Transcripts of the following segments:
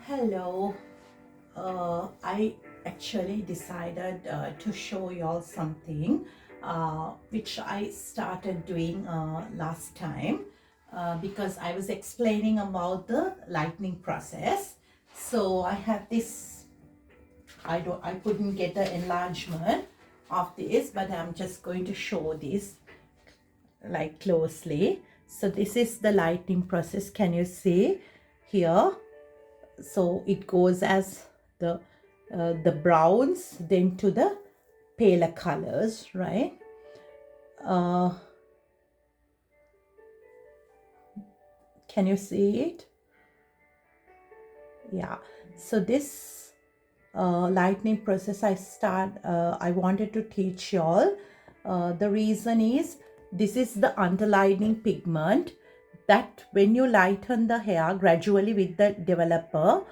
Hello. I actually decided to show y'all something which I started doing last time because I was explaining about the lightning process. So I have this. I couldn't get the enlargement of this, but I'm just going to show this like closely. So this is the lightning process. Can you see here? So it goes as the browns, then to the paler colors, right? uh, can you see it? Yeah. So this lightning process I wanted to teach y'all. The reason is this is the underlining pigment that when you lighten the hair gradually with the developer,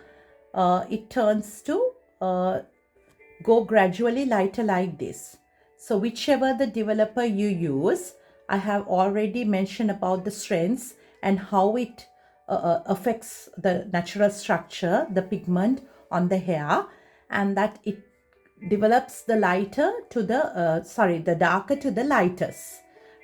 it turns to go gradually lighter like this. So whichever the developer you use, I have already mentioned about the strengths and how it affects the natural structure, the pigment on the hair, and that it develops the lighter to the darker to the lightest,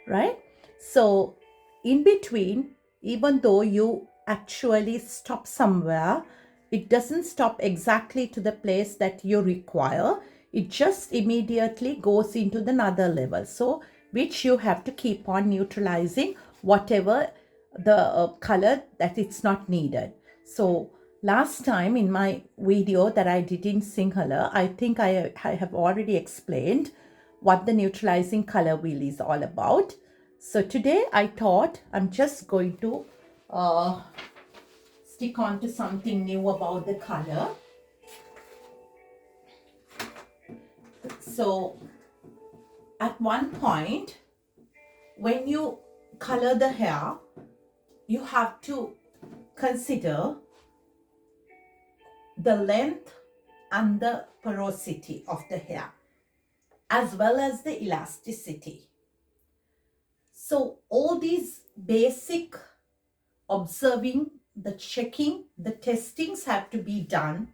right? So in between, even though you actually stop somewhere, it doesn't stop exactly to the place that you require. It just immediately goes into the another level, so which you have to keep on neutralizing whatever the color that it's not needed. So last time in my video that I did in Sinhala, I think I have already explained what the neutralizing color wheel is all about. So today I thought I'm just going to uh, stick on to something new about the color. So at one point, when you color the hair, you have to consider the length and the porosity of the hair as well as the elasticity. So all these basic observing, the checking, the testings have to be done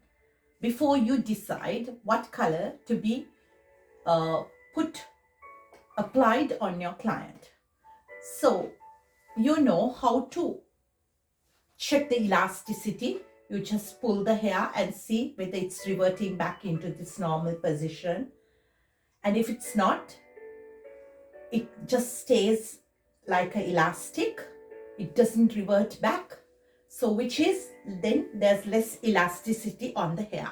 before you decide what color to be uh, put applied on your client. So you know how to check the elasticity. You just pull the hair and see whether it's reverting back into this normal position. And if it's not, it just stays like an elastic. It doesn't revert back. So which is then there's less elasticity on the hair.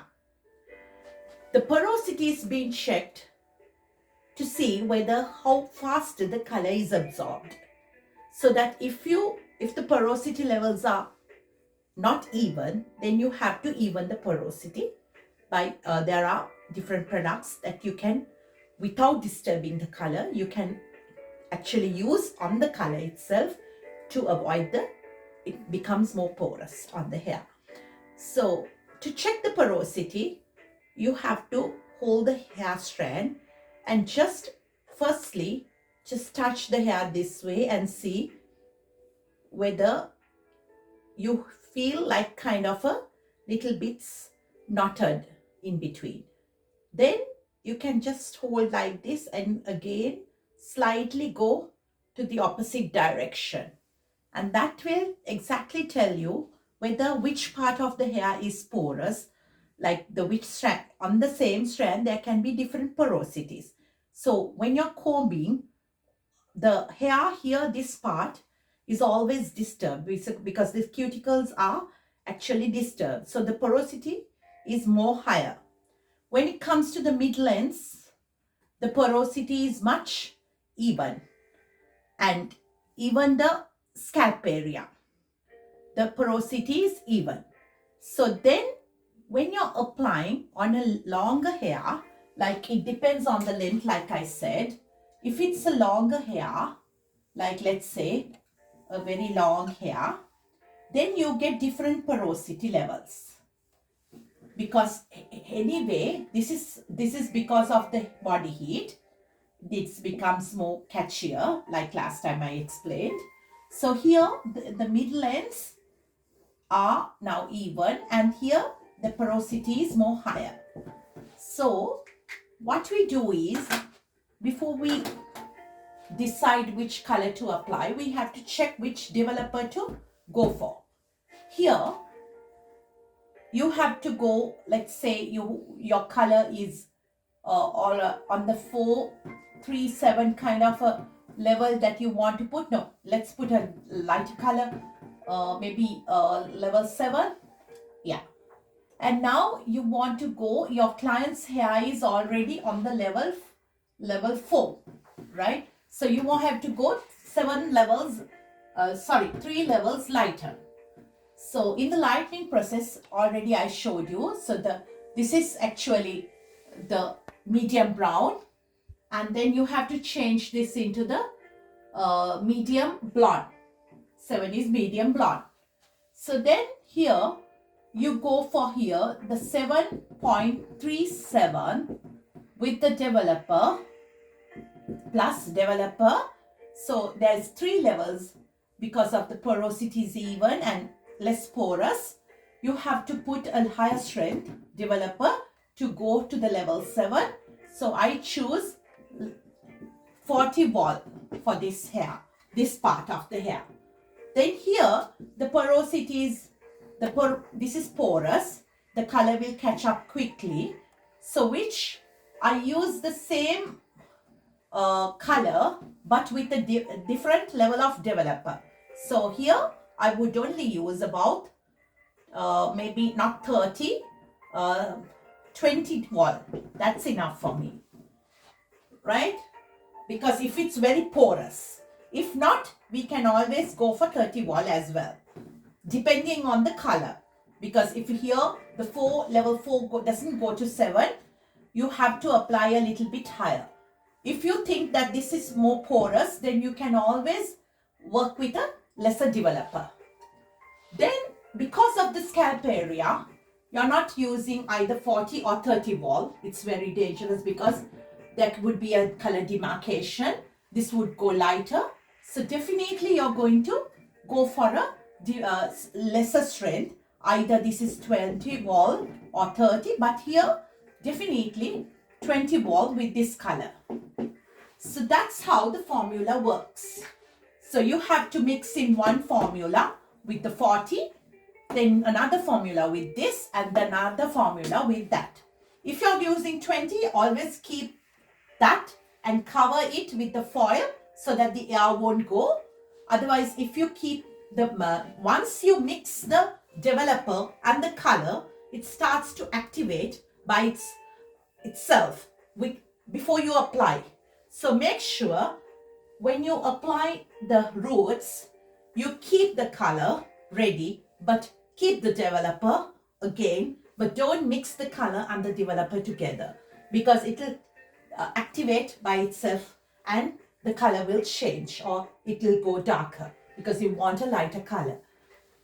The porosity is being checked to see whether how fast the color is absorbed. So that if the porosity levels are not even, then you have to even the porosity by there are different products that you can, without disturbing the color, you can actually use on the color itself to avoid it becomes more porous on the hair. So to check the porosity, you have to hold the hair strand and just firstly just touch the hair this way and see whether you feel like kind of a little bits knotted in between. Then you can just hold like this and again slightly go to the opposite direction, and that will exactly tell you whether which part of the hair is porous, like the which strand. On the same strand there can be different porosities. So when you're combing the hair here, this part is always disturbed because the cuticles are actually disturbed, so the porosity is more higher. When it comes to the mid lengths, the porosity is much even, and even the scalp area, the porosity is even. So then when you're applying on a longer hair, like it depends on the length, like I said, if it's a longer hair, like let's say a very long hair, then you get different porosity levels. Because anyway, this is because of the body heat. It becomes more catchier, like last time I explained. So here, the middle ends, are now even, and here the porosity is more higher. So what we do is, before we decide which color to apply, we have to check which developer to go for. Here you have to go, let's say your color is or on the 437 kind of a level that you want to put. No, let's put a lighter color, maybe level 7. Yeah. And now you want to go, your client's hair is already on the level 4, right? So you won't have to go 3 levels lighter. So in the lightening process, already I showed you. So this is actually the medium brown, and then you have to change this into the medium blonde. 7 is medium blonde. So then here you go for here the 7.37 with the developer plus developer. So there's 3 levels because of the porosity is even and less porous. You have to put a higher strength developer to go to the level 7. So I choose 40 volt for this hair, this part of the hair. Then here the porosity is, this is porous, the color will catch up quickly. So which I use the same color but with a different level of developer. So here I would only use about maybe not 30, 20 volt. That's enough for me, right? Because if it's very porous, if not, we can always go for 30 volt as well, depending on the color. Because if here the level 4 doesn't go to 7, you have to apply a little bit higher. If you think that this is more porous, then you can always work with a lesser developer. Then because of the scalp area, you're not using either 40 or 30 volt. It's very dangerous because there would be a color demarcation. This would go lighter. So definitely you're going to go for a lesser strength. Either this is 20 volt or 30, but here definitely 20 volt with this color. So that's how the formula works. So you have to mix in one formula with the 40, then another formula with this, and another formula with that. If you're using 20, always keep that and cover it with the foil so that the air won't go. Otherwise, if you keep once you mix the developer and the color, it starts to activate by itself before you apply. So make sure when you apply the roots, you keep the color ready, but keep the developer again, but don't mix the color and the developer together, because it will activate by itself and the color will change or it will go darker because you want a lighter color.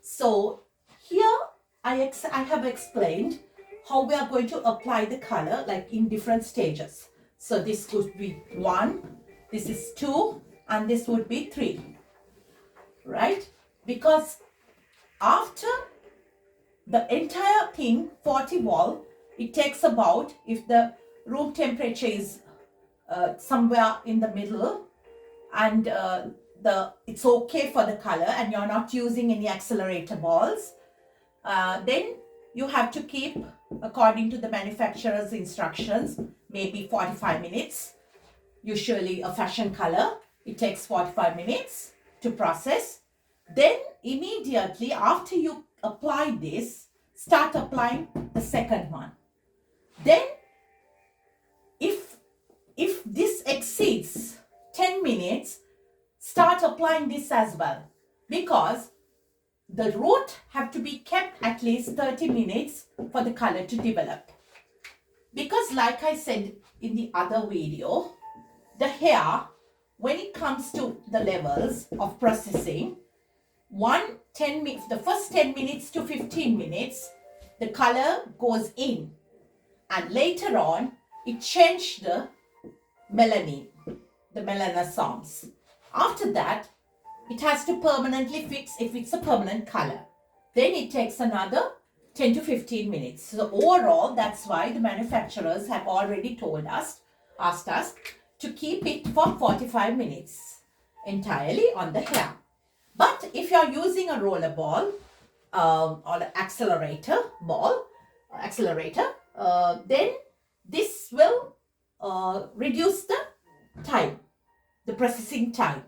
So here I have explained how we are going to apply the color, like in different stages. So this would be 1, this is 2, and this would be 3, right? Because after the entire thing, 40 volt, it takes about, if the room temperature is somewhere in the middle and it's okay for the color and you're not using any accelerator balls, then you have to keep, according to the manufacturer's instructions, maybe 45 minutes. Usually a fashion color, it takes 45 minutes to process. Then immediately after you apply this, start applying the second one. Then if this exceeds 10 minutes, start applying this as well, because the root have to be kept at least 30 minutes for the color to develop. Because like I said in the other video, the hair, when it comes to the levels of processing, the first 10 minutes to 15 minutes, the color goes in, and later on it changed the melanin, the melanosomes. After that, it has to permanently fix if it's a permanent color. then it takes another 10 to 15 minutes. So overall, that's why the manufacturers have already asked us to keep it for 45 minutes entirely on the hair. But if you're using a roller ball or an accelerator, then this will reduce the time, the processing time.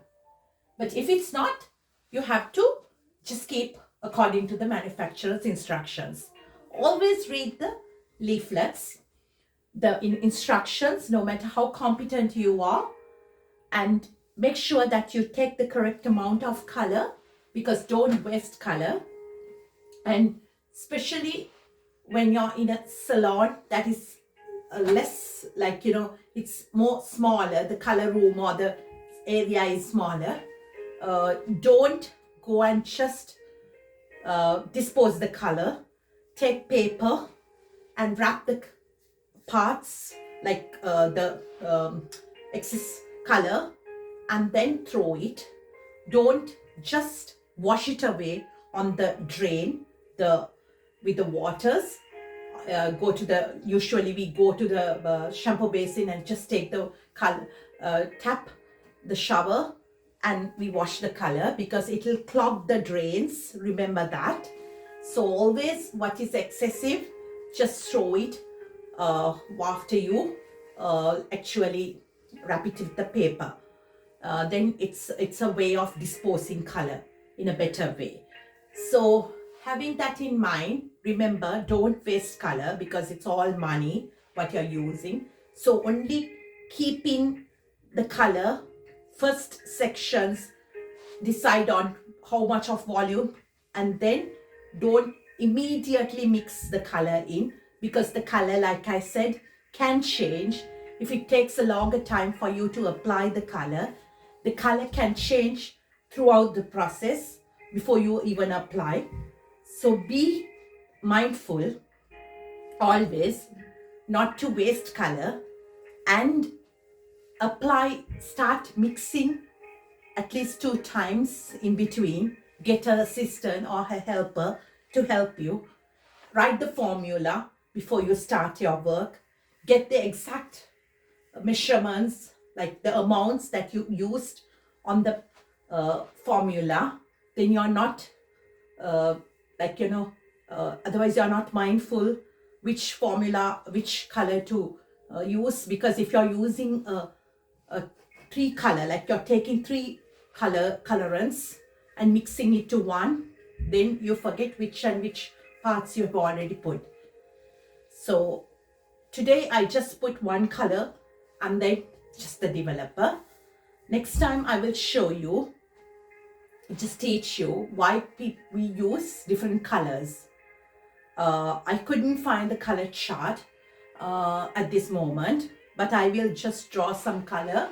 But if it's not, you have to just keep according to the manufacturer's instructions. Always read the leaflets, the instructions, no matter how competent you are, and make sure that you take the correct amount of color, because don't waste color. And especially when you're in a salon that is less, like, it's more smaller, the color room or the area is smaller, don't go and just dispose the color. Take paper and wrap the parts, like the excess color, and then throw it. Don't just wash it away on the drain with the waters. Usually we go to the shampoo basin and just take the color, tap the shower, and we wash the color, because it will clog the drains. Remember that. So always what is excessive, just throw it after you actually wrap it with the paper. Then it's a way of disposing color in a better way. So having that in mind, remember, don't waste color, because it's all money what you're using. So only keeping the color, first sections, decide on how much of volume, and then don't immediately mix the color in, because the color, like I said, can change. If it takes a longer time for you to apply the color can change throughout the process before you even apply. So be mindful always not to waste color, and start mixing at least 2 times in between. Get an assistant or a helper to help you. Write the formula before you start your work. Get the exact measurements, like the amounts that you used on the formula. Then you're not otherwise you're not mindful which formula, which color to use, because if you're using a 3 color, like you're taking 3 colorants and mixing it to one, then you forget which parts you have already put. So today I just put 1 color and then just the developer. Next time I will show you, just teach you why we use different colors. I couldn't find the color chart at this moment, but I will just draw some color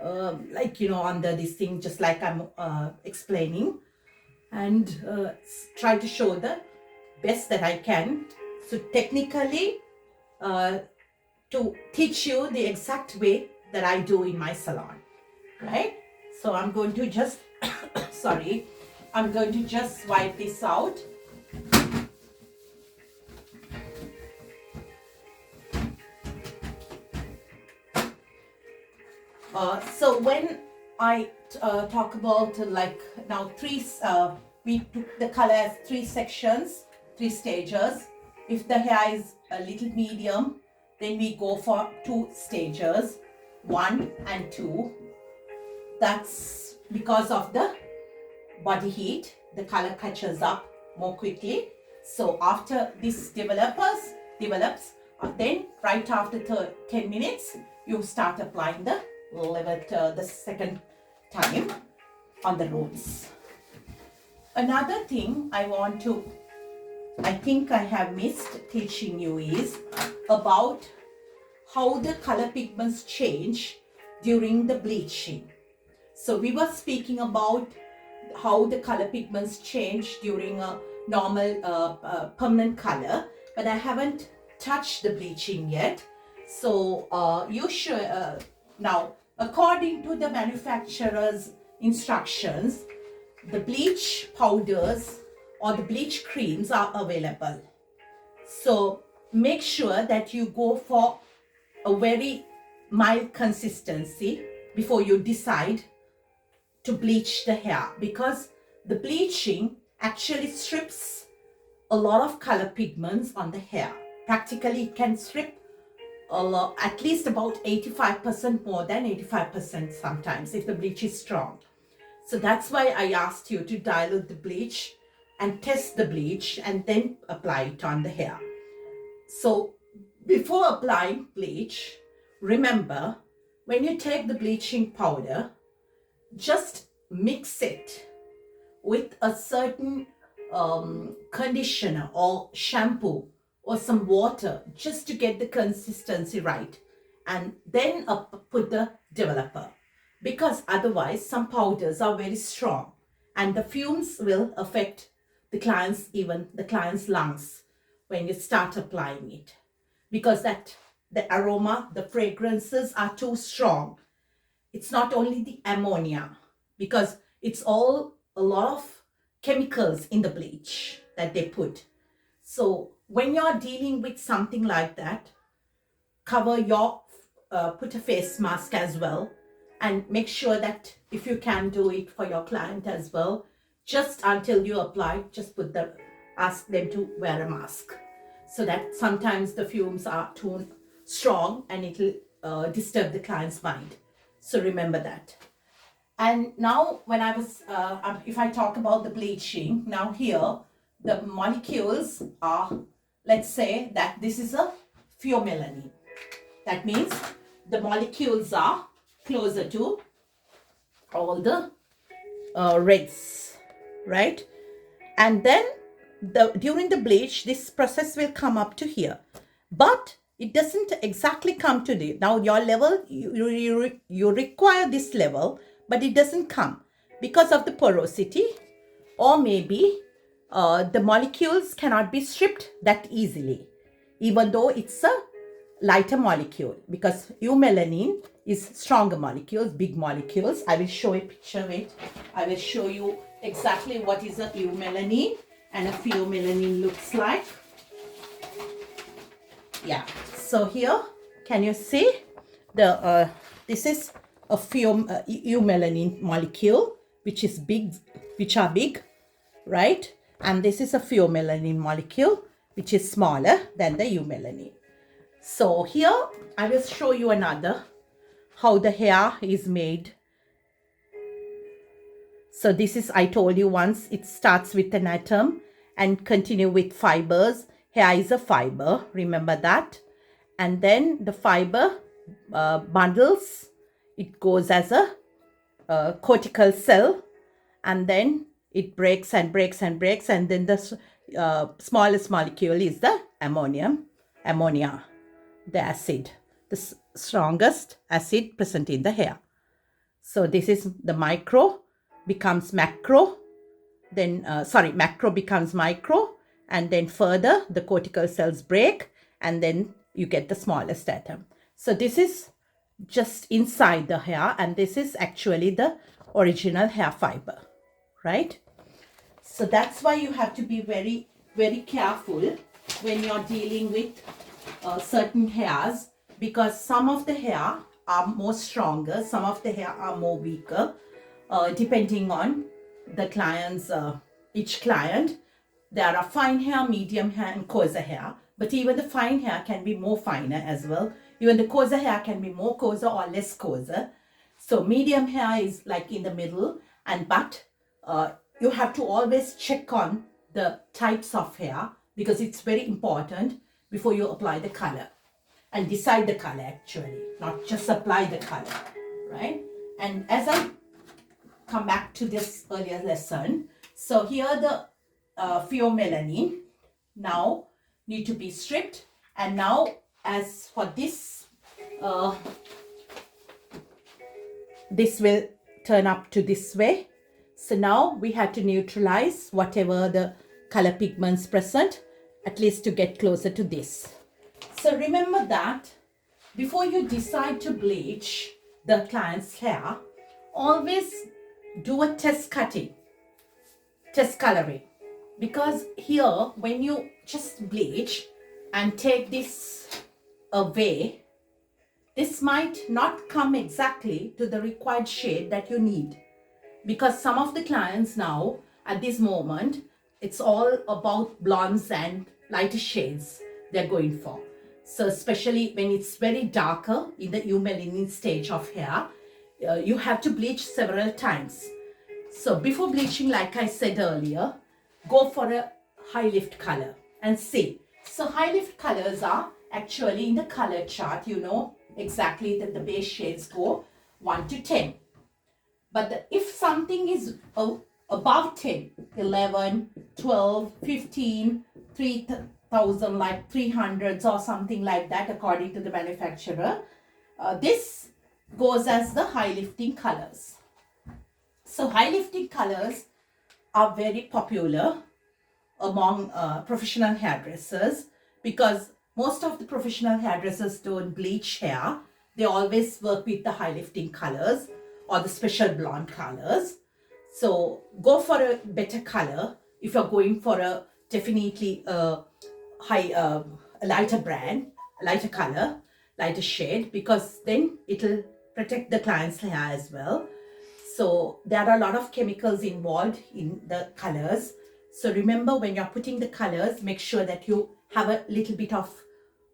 under this thing, just like I'm explaining, and try to show the best that I can. So technically, to teach you the exact way that I do in my salon, right? So I'm going to just I'm going to just wipe this out. So when I talk about now we took the color as 3 sections, 3 stages. If the hair is a little medium, then we go for 2 stages, 1 and 2. That's because of the body heat, the color catches up more quickly. So after this develops, then right after 10 minutes, you start applying the the second time on the roots. Another thing I think I have missed teaching you is about how the color pigments change during the bleaching. So we were speaking about how the color pigments change during a normal permanent color, but I haven't touched the bleaching yet. So you should now, according to the manufacturer's instructions, the bleach powders or the bleach creams are available. So make sure that you go for a very mild consistency before you decide to bleach the hair, because the bleaching actually strips a lot of color pigments on the hair. Practically it can strip a lot, at least about 85%, more than 85% sometimes if the bleach is strong. So that's why I asked you to dilute the bleach and test the bleach and then apply it on the hair. So before applying bleach, remember, when you take the bleaching powder, just mix it with a certain conditioner or shampoo or some water just to get the consistency right, and then put the developer, because otherwise some powders are very strong and the fumes will affect the client's, even the client's lungs when you start applying it, because that the aroma, the fragrances are too strong. It's not only the ammonia, because it's all a lot of chemicals in the bleach that they put. So when you're dealing with something like that, cover your put a face mask as well, and make sure that if you can do it for your client as well, just until you apply, just ask them to wear a mask, so that sometimes the fumes are too strong and it will disturb the client's mind. So remember that. And now when if I talk about the bleaching, now here the molecules are, let's say that this is a pheomelanin. That means the molecules are closer to all the reds, right? And then during the bleach, this process will come up to here, but it doesn't exactly come to the, now your level, you require this level, but it doesn't come because of the porosity, or maybe the molecules cannot be stripped that easily, even though it's a lighter molecule, because eumelanin is stronger molecules, big molecules. I will show a picture, wait. I will show you exactly what is a eumelanin and a pheomelanin looks like. Yeah, so here, can you see the this is a eumelanin molecule, which is big, which are big, right? And this is a pheomelanin molecule, which is smaller than the eumelanin. So here I will show you another, how the hair is made. So this is, I told you once, it starts with an atom and continue with fibers. Hair is a fiber, remember that. And then the fiber bundles, it goes as a cortical cell, and then it breaks and breaks and breaks, and then the smallest molecule is the ammonia, the acid, the strongest acid present in the hair. So this is the micro becomes macro, then macro becomes micro, and then further the cortical cells break, and then you get the smallest atom. So this is just inside the hair, and this is actually the original hair fiber, right? So that's why you have to be very, very careful when you're dealing with certain hairs, because some of the hair are more stronger, some of the hair are more weaker, depending on the client's, each client. There are fine hair, medium hair, and coarser hair, but even the fine hair can be more finer as well. Even the coarser hair can be more coarser or less coarser. So medium hair is like in the middle, but you have to always check on the types of hair, because it's very important before you apply the color, and decide the color actually, not just apply the color, right? And as I come back to this earlier lesson, so here the pheomelanin now need to be stripped, and now as for this, this will turn up to this way. So now we have to neutralize whatever the color pigments present, at least to get closer to this. So remember that before you decide to bleach the client's hair, always do a test cutting, test coloring. because here when you just bleach and take this away, this might not come exactly to the required shade that you need, because some of the clients now at this moment, it's all about blondes and lighter shades they're going for. So especially when it's very darker in the eumelanin stage of hair, you have to bleach several times. So before bleaching, like I said earlier, go for a high lift color and see. So high lift colors are actually in the color chart, you know exactly that the base shades go 1 to 10. But if something is above 10, 11, 12, 15, 3000, like 300s or something like that, according to the manufacturer, this goes as the high lifting colors. So high lifting colors are very popular among professional hairdressers, because most of the professional hairdressers don't bleach hair. They always work with the high lifting colors or the special blonde colors. So go for a better color if you're going for a definitely high a lighter brand, lighter color, lighter shade, because then it'll protect the client's hair as well. So there are a lot of chemicals involved in the colors. So remember, when you're putting the colors, make sure that you have a little bit of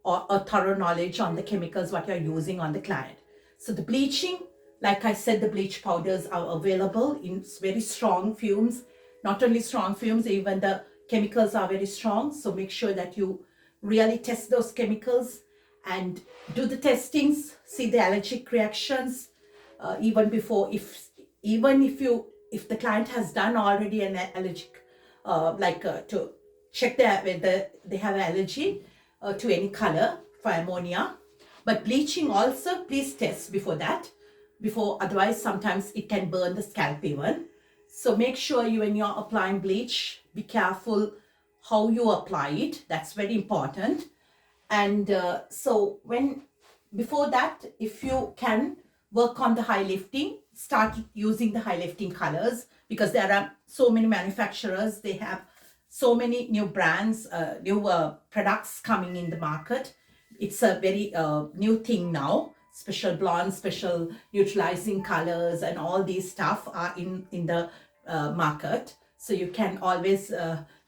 or a thorough knowledge on the chemicals what you're using on the client. So the bleaching, like I said, the bleach powders are available in very strong fumes. Not only strong fumes, even the chemicals are very strong. So make sure that you really test those chemicals and do the testings, see the allergic reactions, even before, if the client has done already an allergic, to check whether they have allergy to any color for ammonia. But bleaching also, please test before that, otherwise sometimes it can burn the scalp even. So make sure when you're applying bleach, be careful how you apply it. That's very important. And so before that, if you can work on the high lifting, start using the high lifting colors, because there are so many manufacturers. They have so many new brands, new products coming in the market. It's a very new thing now. Special blonde, special neutralizing colors, and all these stuff are in the market. So you can always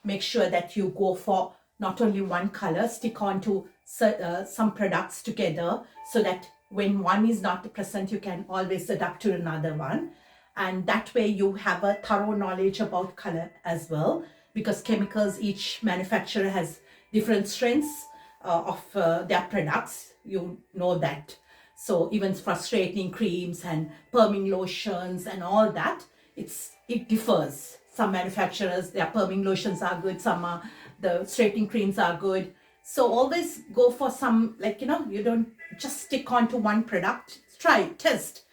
make sure that you go for not only one color, stick on to some products together, so that when one is not present, you can always adapt to another one. And that way you have a thorough knowledge about color as well, because chemicals, each manufacturer has different strengths of their products, you know that. So even for straightening creams and perming lotions and all that, it differs. Some manufacturers, their perming lotions are good, some are, the straightening creams are good. So always go for some, you don't just stick on to one product. Try, test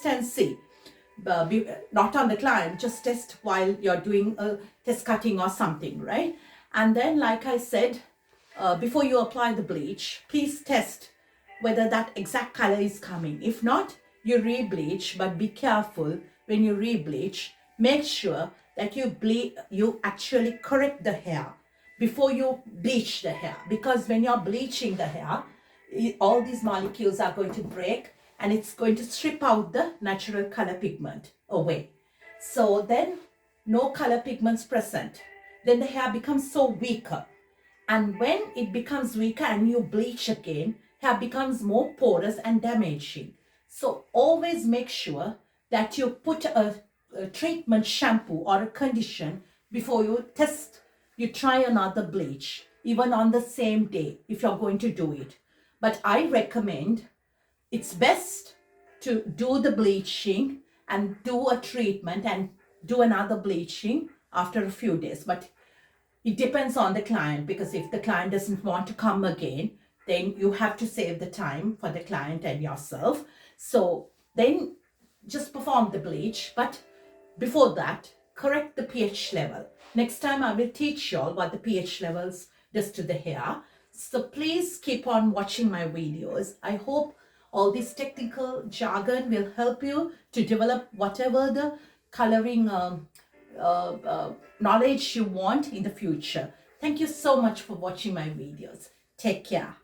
and see. Not on the client, just test while you're doing a test cutting or something, right? And then, like I said, before you apply the bleach, please test whether that exact color is coming. If not, you re-bleach, but be careful when you re-bleach. Make sure that you actually correct the hair before you bleach the hair, because when you're bleaching the hair, all these molecules are going to break and it's going to strip out the natural color pigment away. So then no color pigments present. Then the hair becomes so weaker. And when it becomes weaker and you bleach again, hair becomes more porous and damaging. So always make sure that you put a treatment shampoo or a condition before you try another bleach, even on the same day if you're going to do it. But I recommend, it's best to do the bleaching and do a treatment and do another bleaching after a few days. But it depends on the client, because if the client doesn't want to come again, then you have to save the time for the client and yourself. So then just perform the bleach, but before that, correct the pH level. Next time I will teach you all what the pH levels does to the hair. So please keep on watching my videos. I hope all this technical jargon will help you to develop whatever the coloring knowledge you want in the future. Thank you so much for watching my videos. Take care.